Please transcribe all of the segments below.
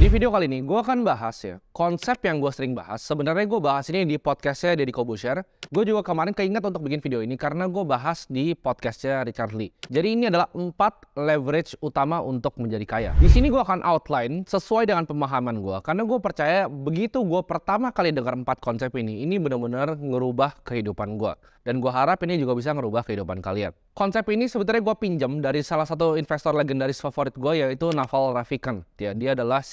Di video kali ini gue akan bahas ya konsep yang gue sering bahas. Sebenarnya gue bahas ini di podcastnya Deddy Corbuzier. Gue juga kemarin keinget untuk bikin video ini karena gue bahas di podcastnya Richard Lee. Jadi ini adalah 4 leverage utama untuk menjadi kaya. Di sini gue akan outline sesuai dengan pemahaman gue karena gue percaya begitu gue pertama kali dengar 4 konsep ini benar-benar ngerubah kehidupan gue. Dan gue harap ini juga bisa ngerubah kehidupan kalian. Konsep ini sebenarnya gue pinjam dari salah satu investor legendaris favorit gue yaitu Naval Ravikant. Dia adalah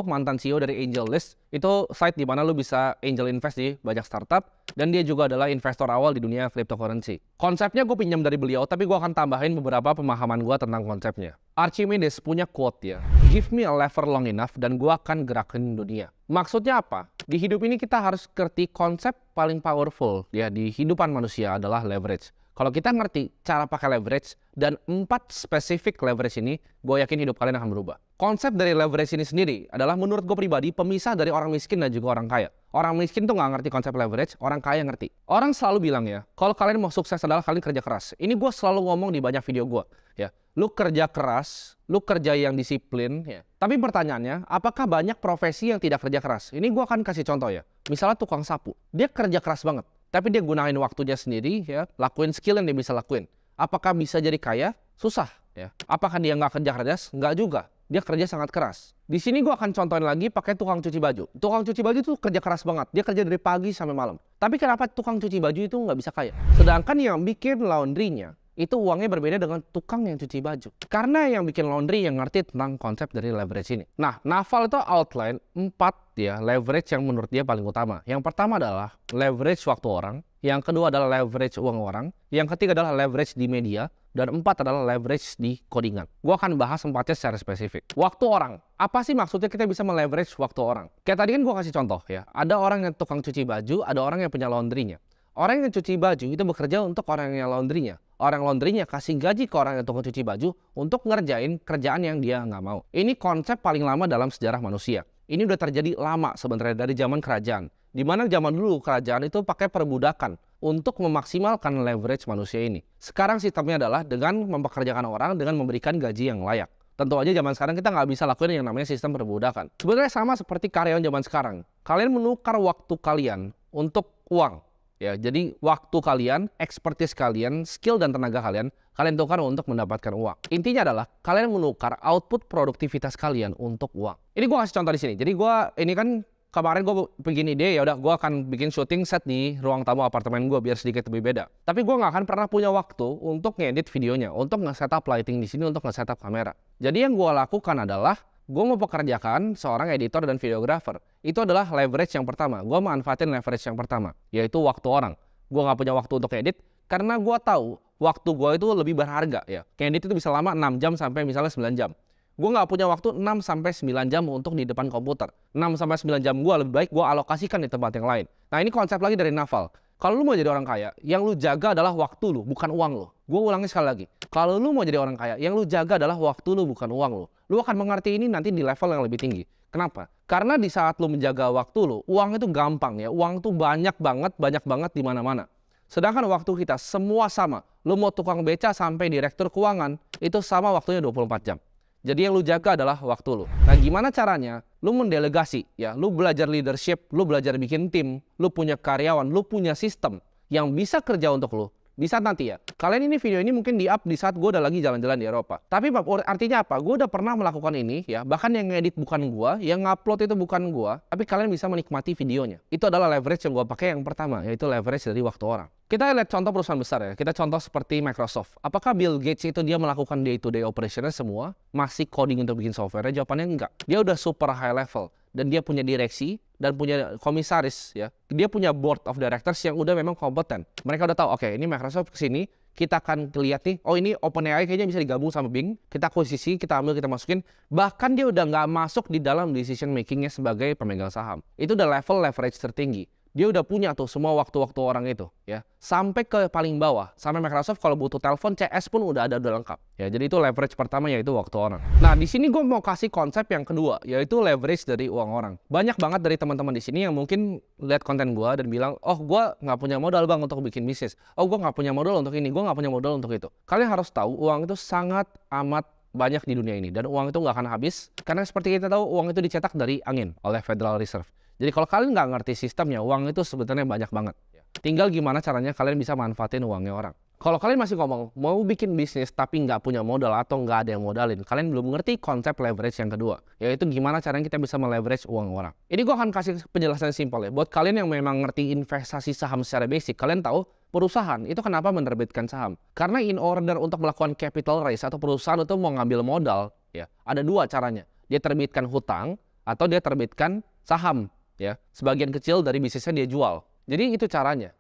mantan CEO dari AngelList. Itu site di mana lu bisa angel invest di banyak startup. Dan dia juga adalah investor awal di dunia cryptocurrency. Konsepnya gue pinjam dari beliau, tapi gue akan tambahin beberapa pemahaman gue tentang konsepnya. Archimedes punya quote ya, "Give me a lever long enough dan gue akan gerakin dunia." Maksudnya apa? Di hidup ini kita harus ngerti konsep paling powerful ya di hidupan manusia adalah leverage. Kalau kita ngerti cara pakai leverage dan 4 spesifik leverage ini, gue yakin hidup kalian akan berubah. Konsep dari leverage ini sendiri adalah menurut gue pribadi pemisah dari orang miskin dan juga orang kaya. Orang miskin tuh nggak ngerti konsep leverage, orang kaya ngerti. Orang selalu bilang ya, kalau kalian mau sukses adalah kalian kerja keras. Ini gue selalu ngomong di banyak video gue. Ya, lu kerja keras, lu kerja yang disiplin. Ya. Tapi pertanyaannya, apakah banyak profesi yang tidak kerja keras? Ini gue akan kasih contoh ya. Misalnya tukang sapu, dia kerja keras banget. Tapi dia gunain waktunya sendiri, ya, lakuin skill yang dia bisa lakuin. Apakah bisa jadi kaya? Susah. Ya. Apakah dia nggak kerja keras? Nggak juga. Dia kerja sangat keras. Di sini gue akan contohin lagi pakai tukang cuci baju. Tukang cuci baju itu kerja keras banget. Dia kerja dari pagi sampai malam. Tapi kenapa tukang cuci baju itu nggak bisa kaya? Sedangkan yang bikin laundry-nya, itu uangnya berbeda dengan tukang yang cuci baju. Karena yang bikin laundry yang ngerti tentang konsep dari leverage ini. Nah, Naval itu outline 4 ya leverage yang menurut dia paling utama. Yang pertama adalah leverage waktu orang. Yang kedua adalah leverage uang orang. Yang ketiga adalah leverage di media. Dan 4 adalah leverage di codingan. Gue akan bahas 4-nya secara spesifik. Waktu orang. Apa sih maksudnya kita bisa meleverage waktu orang? Kayak tadi kan gue kasih contoh ya. Ada orang yang tukang cuci baju, ada orang yang punya laundry-nya. Orang yang cuci baju itu bekerja untuk orang yang laundry-nya. Orang laundry-nya kasih gaji ke orang yang tukang cuci baju untuk ngerjain kerjaan yang dia nggak mau. Ini konsep paling lama dalam sejarah manusia. Ini udah terjadi lama sebenarnya dari zaman kerajaan. Di mana zaman dulu kerajaan itu pakai perbudakan untuk memaksimalkan leverage manusia ini. Sekarang sistemnya adalah dengan mempekerjakan orang dengan memberikan gaji yang layak. Tentu aja zaman sekarang kita nggak bisa lakuin yang namanya sistem perbudakan. Sebenarnya sama seperti karyawan zaman sekarang. Kalian menukar waktu kalian untuk uang. Ya, jadi waktu kalian, expertise kalian, skill dan tenaga kalian tukar untuk mendapatkan uang. Intinya adalah kalian menukar output produktivitas kalian untuk uang. Ini gue kasih contoh di sini. Jadi ini kan kemarin gue bikin ide, ya udah gue akan bikin syuting set di ruang tamu apartemen gue biar sedikit lebih beda. Tapi gue nggak akan pernah punya waktu untuk ngedit videonya, untuk nge-setup lighting di sini, untuk nge-setup kamera. Jadi yang gue lakukan adalah gue mau pekerjakan seorang editor dan videographer. Itu adalah leverage yang pertama. Gue manfaatin leverage yang pertama, yaitu waktu orang. Gue nggak punya waktu untuk edit karena gue tahu waktu gue itu lebih berharga. Ya, edit itu bisa lama 6 jam sampai misalnya 9 jam. Gue nggak punya waktu 6 sampai 9 jam untuk di depan komputer. 6 sampai 9 jam gue lebih baik gue alokasikan di tempat yang lain. Nah, ini konsep lagi dari Naval. Kalau lu mau jadi orang kaya, yang lu jaga adalah waktu lu, bukan uang lu. Gue ulangi sekali lagi. Kalau lu mau jadi orang kaya, yang lu jaga adalah waktu lu, bukan uang lu. Lu akan mengerti ini nanti di level yang lebih tinggi. Kenapa? Karena di saat lu menjaga waktu lu, uang itu gampang ya. Uang tuh banyak banget di mana-mana. Sedangkan waktu kita semua sama. Lu mau tukang beca sampai direktur keuangan, itu sama waktunya 24 jam. Jadi yang lu jaga adalah waktu lu. Nah, gimana caranya? Lu mendelegasi, ya. Lu belajar leadership, lu belajar bikin tim, lu punya karyawan, lu punya sistem yang bisa kerja untuk lu. Bisa nanti ya. Kalian ini video ini mungkin di-up di saat gue udah lagi jalan-jalan di Eropa. Tapi artinya apa? Gue udah pernah melakukan ini ya. Bahkan yang ngedit bukan gue, yang ngupload itu bukan gue. Tapi kalian bisa menikmati videonya. Itu adalah leverage yang gue pakai yang pertama, yaitu leverage dari waktu orang. Kita lihat contoh perusahaan besar ya. Kita contoh seperti Microsoft. Apakah Bill Gates itu dia melakukan day-to-day operationnya semua? Masih coding untuk bikin software? Jawabannya enggak. Dia udah super high level. Dan dia punya direksi dan punya komisaris ya. Dia punya board of directors yang udah memang kompeten. Mereka udah tahu, oke, ini Microsoft kesini, kita akan lihat nih, oh ini OpenAI kayaknya bisa digabung sama Bing. Kita akuisisi, kita ambil, kita masukin. Bahkan dia udah nggak masuk di dalam decision makingnya sebagai pemegang saham. Itu udah level leverage tertinggi. Dia udah punya tuh semua waktu-waktu orang itu ya. Sampai ke paling bawah. Sampai Microsoft kalau butuh telepon CS pun udah lengkap. Ya, jadi itu leverage pertama yaitu waktu orang. Nah, di sini gue mau kasih konsep yang kedua yaitu leverage dari uang orang. Banyak banget dari teman-teman di sini yang mungkin lihat konten gue dan bilang, "Oh, gue nggak punya modal bang untuk bikin bisnis. Oh, gue nggak punya modal untuk ini, gue nggak punya modal untuk itu." Kalian harus tahu uang itu sangat amat banyak di dunia ini. Dan uang itu nggak akan habis. Karena seperti kita tahu, uang itu dicetak dari angin oleh Federal Reserve. Jadi kalau kalian nggak ngerti sistemnya, uang itu sebenarnya banyak banget. Tinggal gimana caranya kalian bisa manfaatin uangnya orang. Kalau kalian masih ngomong, mau bikin bisnis tapi nggak punya modal atau nggak ada yang modalin, kalian belum ngerti konsep leverage yang kedua, yaitu gimana caranya kita bisa meleverage uang orang. Ini gue akan kasih penjelasan simpel ya. Buat kalian yang memang ngerti investasi saham secara basic, kalian tahu perusahaan itu kenapa menerbitkan saham. Karena in order untuk melakukan capital raise atau perusahaan itu mau ngambil modal, ya ada dua caranya. Dia terbitkan hutang atau dia terbitkan saham, ya. Sebagian kecil dari bisnisnya dia jual. Jadi itu caranya.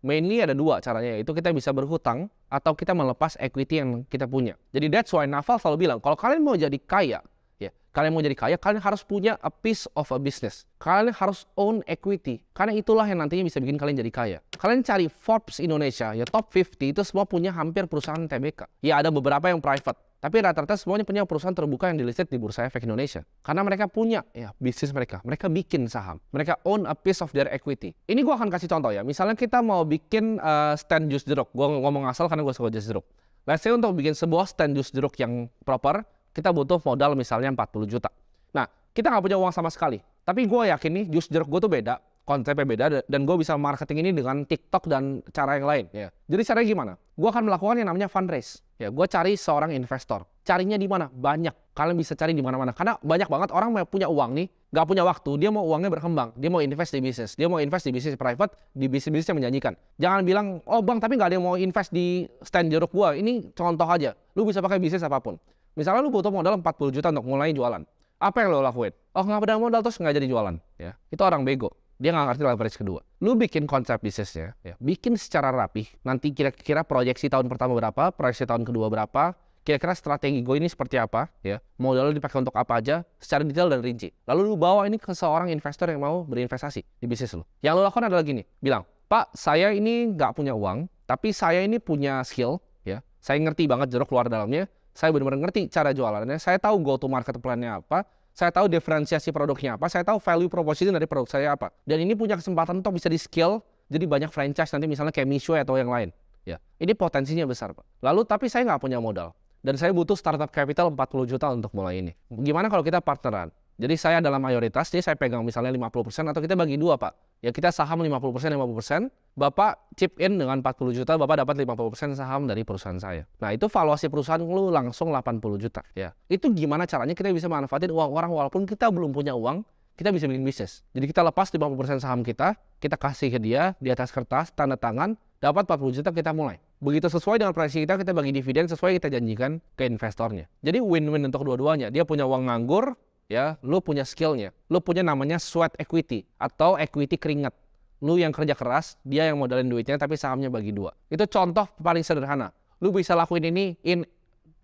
Mainly ada dua caranya, yaitu kita bisa berhutang atau kita melepas equity yang kita punya. Jadi that's why Naval selalu bilang, kalau kalian mau jadi kaya, kalian harus punya a piece of a business. Kalian harus own equity, karena itulah yang nantinya bisa bikin kalian jadi kaya. Kalian cari Forbes Indonesia, ya top 50 itu semua punya hampir perusahaan TBK. Ya ada beberapa yang private, tapi rata-rata semuanya punya perusahaan terbuka yang dilisted di Bursa Efek Indonesia. Karena mereka punya bisnis mereka bikin saham. Mereka own a piece of their equity. Ini gue akan kasih contoh ya. Misalnya kita mau bikin stand jus jeruk. Gue ngomong asal karena gue suka jus jeruk. Let's say untuk bikin sebuah stand jus jeruk yang proper, kita butuh modal misalnya 40 juta. Nah, kita nggak punya uang sama sekali. Tapi gue yakin nih jus jeruk gue tuh beda. Konsepnya beda dan gue bisa marketing ini dengan TikTok dan cara yang lain. Ya. Jadi caranya gimana? Gue akan melakukan yang namanya fundraise. Ya, gue cari seorang investor. Carinya di mana? Banyak. Kalian bisa cari di mana-mana. Karena banyak banget orang yang punya uang nih, nggak punya waktu. Dia mau uangnya berkembang. Dia mau invest di bisnis. Dia mau invest di bisnis private, di bisnis yang menjanjikan. Jangan bilang, oh bang, tapi nggak ada yang mau invest di stand jeruk gue. Ini contoh aja. Lu bisa pakai bisnis apapun. Misalnya lu butuh modal 40 juta untuk mulai jualan. Apa yang lo lakuin? Oh nggak ada modal terus nggak jadi jualan. Ya, itu orang bego. Dia nggak ngerti leverage kedua. Lu bikin konsep bisnisnya, ya, bikin secara rapih. Nanti kira-kira proyeksi tahun pertama berapa, proyeksi tahun kedua berapa, kira-kira strategi gue ini seperti apa, ya, modal dipakai untuk apa aja, secara detail dan rinci. Lalu lu bawa ini ke seorang investor yang mau berinvestasi di bisnis lu. Yang lu lakukan adalah gini, bilang, Pak, saya ini nggak punya uang, tapi saya ini punya skill, ya, saya ngerti banget jeruk luar dalamnya, saya benar-benar ngerti cara jualannya, saya tahu go to market plan-nya apa, saya tahu diferensiasi produknya apa, saya tahu value proposition dari produk saya apa. Dan ini punya kesempatan untuk bisa di-scale jadi banyak franchise nanti misalnya kayak Mishwe atau yang lain. Ya, ini potensinya besar, Pak. Lalu tapi saya nggak punya modal. Dan saya butuh startup capital 40 juta untuk mulai ini. Gimana kalau kita partneran? Jadi saya dalam mayoritas, jadi saya pegang misalnya 50% atau kita bagi dua, Pak. Ya kita saham 50%, 50%. Bapak chip in dengan 40 juta, Bapak dapat 50% saham dari perusahaan saya. Nah itu valuasi perusahaan lu langsung 80 juta. Ya, itu gimana caranya kita bisa manfaatin uang orang walaupun kita belum punya uang, kita bisa bikin bisnis. Jadi kita lepas 50% saham kita kasih ke dia di atas kertas, tanda tangan, dapat 40 juta kita mulai. Begitu sesuai dengan proyeksi kita bagi dividen sesuai kita janjikan ke investornya. Jadi win-win untuk dua-duanya. Dia punya uang nganggur, ya, lu punya skillnya, lu punya namanya sweat equity atau equity keringat. Lu yang kerja keras, dia yang modalin duitnya tapi sahamnya bagi dua. Itu contoh paling sederhana. Lu bisa lakuin ini in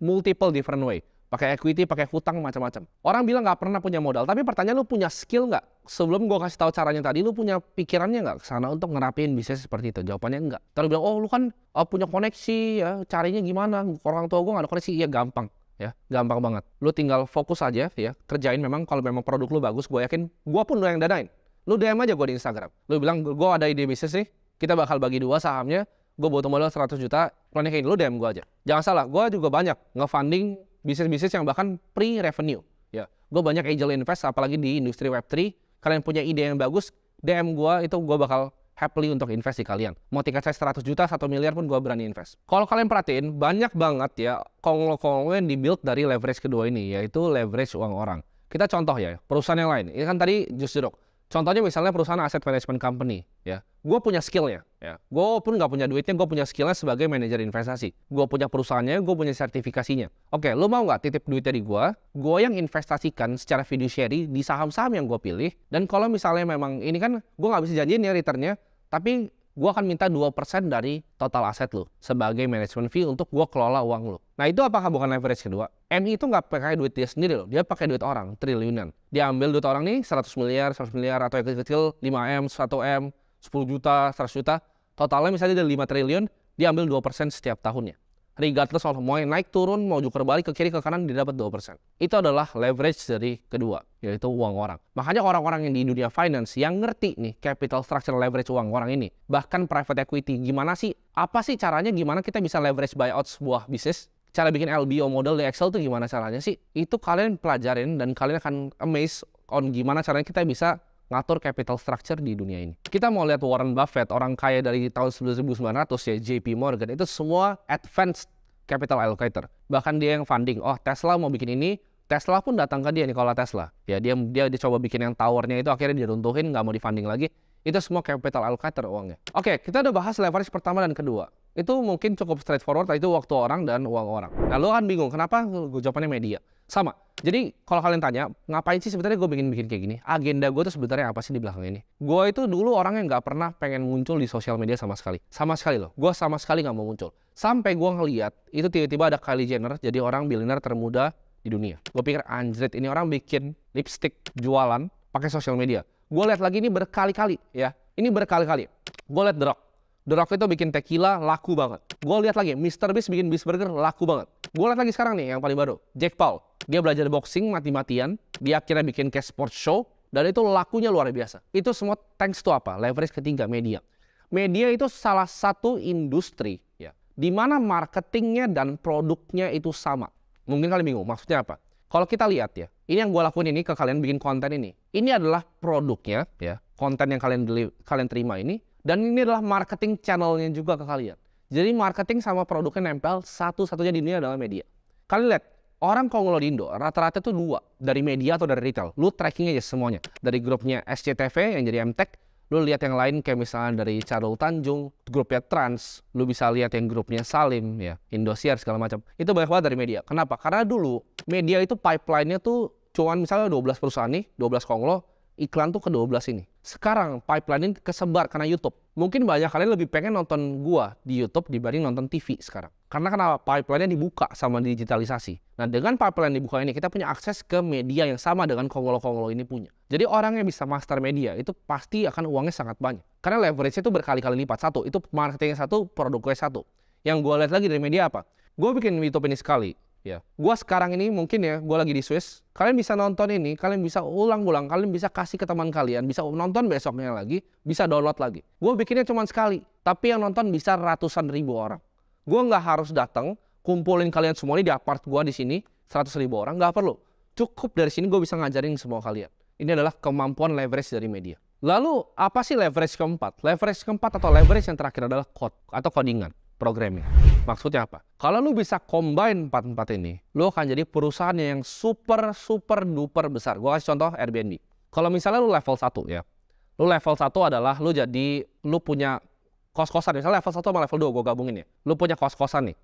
multiple different way. Pakai equity, pakai hutang, macam-macam. Orang bilang nggak pernah punya modal, tapi pertanyaan lu punya skill nggak? Sebelum gue kasih tahu caranya tadi, lu punya pikirannya nggak kesana untuk ngerapin bisnis seperti itu? Jawabannya enggak. Terus bilang, oh lu kan punya koneksi, ya carinya gimana? Orang tua gue nggak ada koneksi, iya gampang. Ya, gampang banget. Lu tinggal fokus aja, ya, kerjain memang kalau memang produk lu bagus, gue yakin, gue pun udah yang dadain. Lu DM aja gue di Instagram. Lu bilang, gue ada ide bisnis nih, kita bakal bagi dua sahamnya, gue butuh modal 100 juta, planning lu DM gue aja. Jangan salah, gue juga banyak nge-funding bisnis-bisnis yang bahkan pre-revenue. Ya, gue banyak angel invest, apalagi di industri Web3. Kalian punya ide yang bagus, DM gue, itu gue bakal happily untuk invest di kalian. Mau tiket saya 100 juta, 1 miliar pun gue berani invest. Kalau kalian perhatiin, banyak banget ya konglo-konglo yang dibuild dari leverage kedua ini, yaitu leverage uang orang. Kita contoh ya, perusahaan yang lain. Ini kan tadi jus jeruk. Contohnya misalnya perusahaan asset management company, ya. Gue punya skillnya, ya. Gue pun nggak punya duitnya, gue punya skillnya sebagai manajer investasi. Gue punya perusahaannya, gue punya sertifikasinya. Oke, lu mau nggak titip duit dari gue? Gue yang investasikan secara fiduciary di saham-saham yang gue pilih. Dan kalau misalnya memang ini kan, gue nggak bisa janjiin ya returnnya, tapi gue akan minta 2% dari total aset lo sebagai management fee untuk gue kelola uang lo. Nah itu apakah bukan leverage kedua? MI itu nggak pakai duit dia sendiri loh, dia pakai duit orang, triliunan. Dia ambil duit orang nih 100 miliar, 100 miliar, atau yang kecil-kecil 5M, 1M, 10 juta, 100 juta. Totalnya misalnya dia 5 triliun, dia ambil 2% setiap tahunnya. Regardless of mau naik turun, mau juker balik ke kiri ke kanan, dia dapat 2%. Itu adalah leverage dari kedua, yaitu uang orang. Makanya orang-orang yang di dunia finance yang ngerti nih capital structure leverage uang orang ini, bahkan private equity, gimana sih, apa sih caranya, gimana kita bisa leverage buyout sebuah bisnis? cara bikin LBO model di Excel tuh gimana caranya sih? Itu kalian pelajarin dan kalian akan amazed on gimana caranya kita bisa ngatur capital structure di dunia ini. Kita mau lihat Warren Buffett, orang kaya dari tahun 1900 ya, JP Morgan, itu semua advanced capital allocator. Bahkan dia yang funding, oh Tesla mau bikin ini, Tesla pun datang ke dia, Nikola Tesla. Ya dia coba bikin yang towernya itu akhirnya diruntuhin, nggak mau di-funding lagi. Itu semua capital allocator uangnya. Oke, kita udah bahas leverage pertama dan kedua. Itu mungkin cukup straightforward, itu waktu orang dan uang orang. Nah, lo kan bingung, kenapa gue jawabannya media? Sama. Jadi, kalau kalian tanya, ngapain sih sebenarnya gue bikin kayak gini? Agenda gue tuh sebenarnya apa sih di belakang ini? Gue itu dulu orang yang nggak pernah pengen muncul di sosial media sama sekali. Sama sekali loh. Gue sama sekali nggak mau muncul. Sampai gue ngeliat, itu tiba-tiba ada Kylie Jenner, jadi orang billionaire termuda di dunia. Gue pikir, anjrit, ini orang bikin lipstick jualan pakai sosial media. Gue lihat lagi ini berkali-kali ya. Ini berkali-kali. Gue lihat The Rock. The Rock itu bikin tequila laku banget. Gue lihat lagi Mr. Beast bikin Beast Burger laku banget. Gue lihat lagi sekarang nih yang paling baru, Jake Paul. Dia belajar boxing mati-matian. Dia akhirnya bikin kayak sports show dan itu lakunya luar biasa. Itu semua thanks to apa? Leverage ketiga, media. Media itu salah satu industri ya, di mana marketingnya dan produknya itu sama. Mungkin kalian bingung, maksudnya apa? Kalau kita lihat ya, ini yang gue lakuin ini ke kalian bikin konten ini. Ini adalah produknya ya, konten yang kalian terima ini. Dan ini adalah marketing channelnya juga ke kalian. Jadi marketing sama produknya nempel, satu-satunya di dunia adalah media. Kalian lihat, orang Kongolo di Indo rata-rata itu 2, dari media atau dari retail. Lu tracking aja semuanya. Dari grupnya SCTV yang jadi MTech, lu lihat yang lain kayak misalnya dari Charul Tanjung, grupnya Trans, lu bisa lihat yang grupnya Salim, ya, Indosiar segala macam. Itu banyak banget dari media. Kenapa? Karena dulu media itu pipeline-nya tuh cuman misalnya 12 perusahaan nih, 12 Kongolo, iklan tuh ke 12 ini. Sekarang pipeline ini kesebar karena YouTube. Mungkin banyak kalian lebih pengen nonton gua di YouTube dibanding nonton TV sekarang. Karena kenapa? Pipeline-nya dibuka sama digitalisasi. Nah, dengan pipeline dibuka ini, kita punya akses ke media yang sama dengan Kongolo-Kongolo ini punya. Jadi orang yang bisa master media, itu pasti akan uangnya sangat banyak. Karena leverage-nya itu berkali-kali lipat. Satu, itu marketingnya satu, produknya satu. Yang gua lihat lagi dari media apa? Gua bikin YouTube ini sekali. Ya, gua sekarang ini mungkin ya, gua lagi di Swiss. Kalian bisa nonton ini, kalian bisa ulang-ulang, kalian bisa kasih ke teman kalian, bisa nonton besoknya lagi, bisa download lagi. Gua bikinnya cuma sekali, tapi yang nonton bisa ratusan ribu orang. Gua nggak harus datang, kumpulin kalian semua ini di apart gua di sini, 100.000 orang, nggak perlu. Cukup dari sini gua bisa ngajarin semua kalian. Ini adalah kemampuan leverage dari media. Lalu, apa sih leverage keempat? Leverage keempat atau leverage yang terakhir adalah code atau codingan, programming. Maksudnya apa? Kalau lu bisa combine 4-4 ini, lu akan jadi perusahaan yang super duper besar. Gua kasih contoh Airbnb. Kalau misalnya lu level 1 ya. Lu level 1 adalah lu punya kos-kosan. Misalnya level 1 sama level 2 gua gabungin ya. Lu punya kos-kosan nih.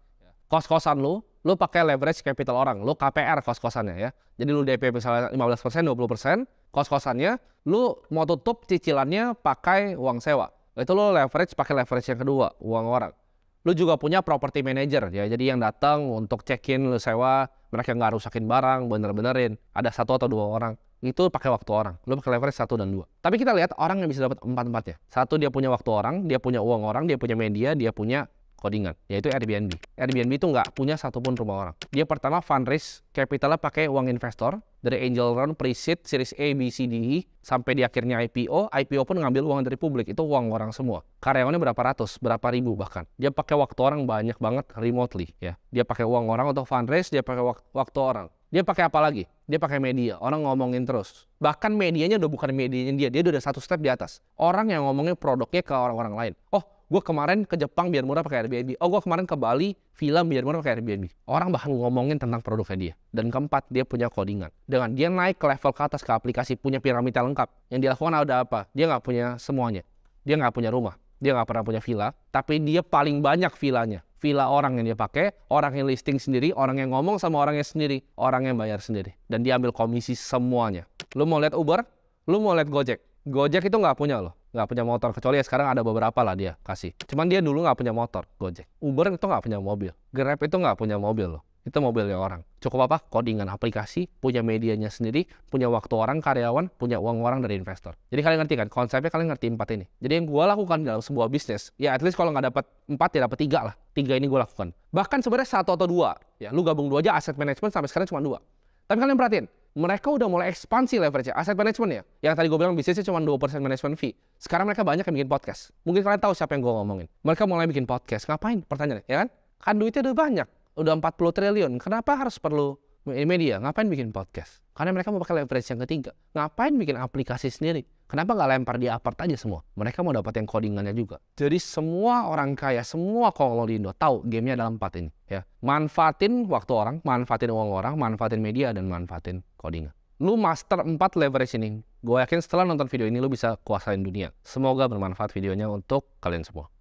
Kos-kosan lu pakai leverage capital orang. Lu KPR kos-kosannya ya. Jadi lu DP misalnya 15%, 20%, kos-kosannya lu mau tutup cicilannya pakai uang sewa. Itu lu leverage pakai leverage yang kedua, uang orang. Lu juga punya property manager ya, jadi yang datang untuk check-in, lu sewa, mereka nggak rusakin barang, bener-benerin. Ada 1 atau 2 orang, itu pakai waktu orang. Lu pakai leverage 1 dan 2. Tapi kita lihat orang yang bisa dapat 4-4 ya. 1, dia punya waktu orang, dia punya uang orang, dia punya media, dia punya codingan, yaitu Airbnb. Airbnb itu nggak punya satupun rumah orang. Dia pertama fundraise capitalnya pakai uang investor, dari angel round, pre-seed, series A, B, C, D, E, sampai di akhirnya IPO. IPO pun ngambil uang dari publik, itu uang orang semua. Karyawannya berapa ratus, berapa ribu bahkan. Dia pakai waktu orang banyak banget remotely ya. Dia pakai uang orang untuk fundraise, dia pakai waktu orang. Dia pakai apa lagi? Dia pakai media. Orang ngomongin terus. Bahkan medianya udah bukan medianya dia udah 1 step di atas. Orang yang ngomongin produknya ke orang-orang lain. Oh, gue kemarin ke Jepang biar murah pakai Airbnb. Oh, gue kemarin ke Bali film biar murah pakai Airbnb. Orang bahkan ngomongin tentang produknya dia. Dan keempat, dia punya codingan. Dengan dia naik ke level ke atas ke aplikasi, punya piramida lengkap. Yang dia lakukan ada apa? Dia nggak punya semuanya. Dia nggak punya rumah. Dia nggak pernah punya villa. Tapi dia paling banyak villanya. Villa orang yang dia pakai, orang yang listing sendiri, orang yang ngomong sama orangnya sendiri, orang yang bayar sendiri. Dan dia ambil komisi semuanya. Lu mau lihat Uber? Lu mau lihat Gojek? Gojek itu nggak punya loh. Nggak punya motor, kecuali ya sekarang ada beberapa lah dia kasih. Cuman dia dulu nggak punya motor, Gojek. Uber itu nggak punya mobil. Grab itu nggak punya mobil loh. Itu mobilnya orang. Cukup apa? Codingan aplikasi, punya medianya sendiri, punya waktu orang, karyawan, punya uang orang dari investor. Jadi kalian ngerti kan? Konsepnya kalian ngerti 4 ini. Jadi yang gue lakukan dalam sebuah bisnis, ya at least kalau nggak dapat 4 ya dapat 3 lah. 3 ini gue lakukan. Bahkan sebenarnya 1 atau 2. Ya, lu gabung 2 aja, asset management sampai sekarang cuma 2. Tapi kalian perhatiin, mereka udah mulai ekspansi leverage aset management ya. Yang tadi gue bilang bisnisnya cuma 2% management fee. Sekarang mereka banyak yang bikin podcast. Mungkin kalian tahu siapa yang gue ngomongin. Mereka mulai bikin podcast. Ngapain? Pertanyaannya, ya kan? Kan duitnya udah banyak. udah 40 triliun. Kenapa harus perlu media? Ngapain bikin podcast? Karena mereka mau pakai leverage yang ketiga. Ngapain bikin aplikasi sendiri? Kenapa nggak lempar di apart aja semua? Mereka mau dapat yang codingannya juga. Jadi semua orang kaya, semua konglo di Indo tahu gamenya ada 4 ini. Ya, manfaatin waktu orang, manfaatin uang orang, manfaatin media, dan manfaatin codingan. Lu master 4 leverage ini. Gue yakin setelah nonton video ini lu bisa kuasain dunia. Semoga bermanfaat videonya untuk kalian semua.